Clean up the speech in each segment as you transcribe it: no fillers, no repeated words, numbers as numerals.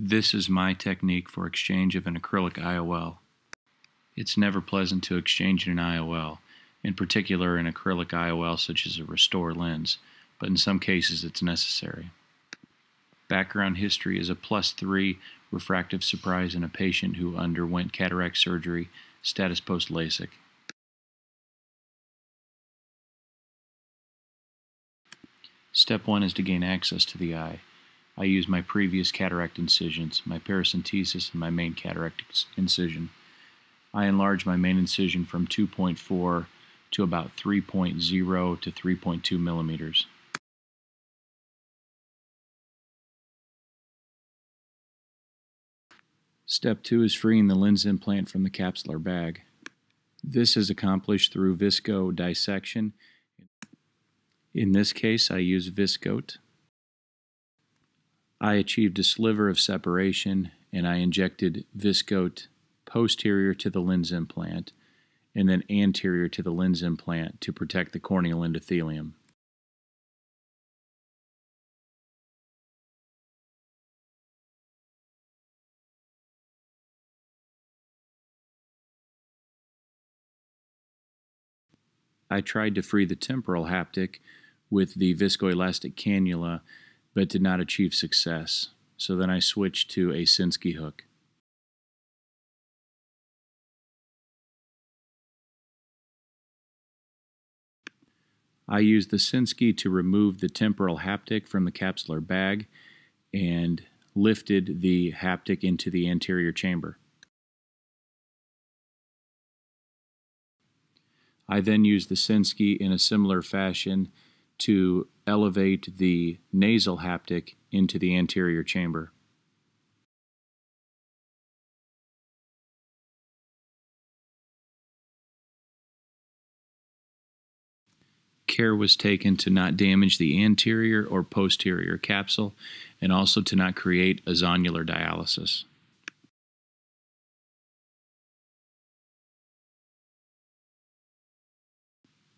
This is my technique for exchange of an acrylic IOL. It's never pleasant to exchange an IOL, in particular an acrylic IOL such as a Restor lens, but in some cases it's necessary. Background history is a +3 refractive surprise in a patient who underwent cataract surgery, status post-LASIK. Step 1 is to gain access to the eye. I use my previous cataract incisions, my paracentesis and my main cataract incision. I enlarge my main incision from 2.4 to about 3.0 to 3.2 millimeters. Step 2 is freeing the lens implant from the capsular bag. This is accomplished through visco dissection. In this case, I use viscote. I achieved a sliver of separation, and I injected viscote posterior to the lens implant and then anterior to the lens implant to protect the corneal endothelium. I tried to free the temporal haptic with the viscoelastic cannula, but did not achieve success. So then I switched to a Sinskey hook. I used the Sinskey to remove the temporal haptic from the capsular bag and lifted the haptic into the anterior chamber. I then used the Sinskey in a similar fashion to elevate the nasal haptic into the anterior chamber. Care was taken to not damage the anterior or posterior capsule and also to not create a zonular dialysis.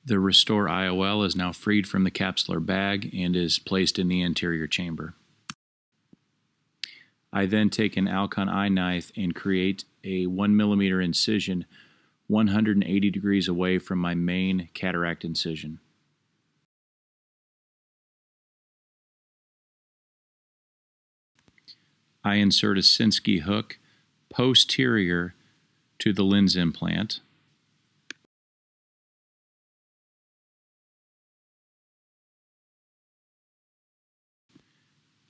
The Restor IOL is now freed from the capsular bag and is placed in the anterior chamber. I then take an Alcon eye knife and create a 1 millimeter incision 180 degrees away from my main cataract incision. I insert a Sinskey hook posterior to the lens implant.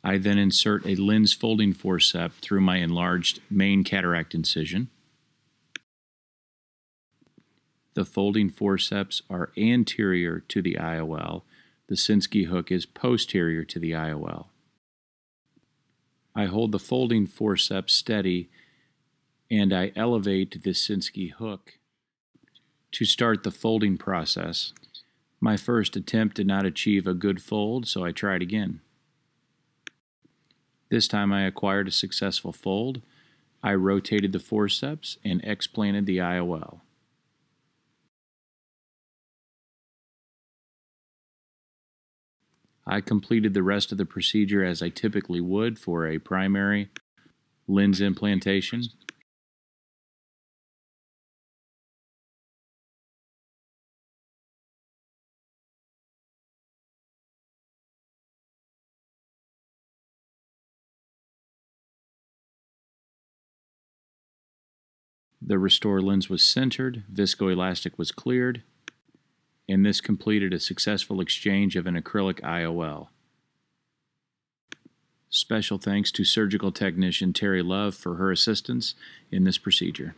I then insert a lens folding forceps through my enlarged main cataract incision. The folding forceps are anterior to the IOL. The Sinskey hook is posterior to the IOL. I hold the folding forceps steady and I elevate the Sinskey hook to start the folding process. My first attempt did not achieve a good fold, so I tried again. This time I acquired a successful fold. I rotated the forceps and explanted the IOL. I completed the rest of the procedure as I typically would for a primary lens implantation. The Restor lens was centered, viscoelastic was cleared, and this completed a successful exchange of an acrylic IOL. Special thanks to surgical technician Terry Love for her assistance in this procedure.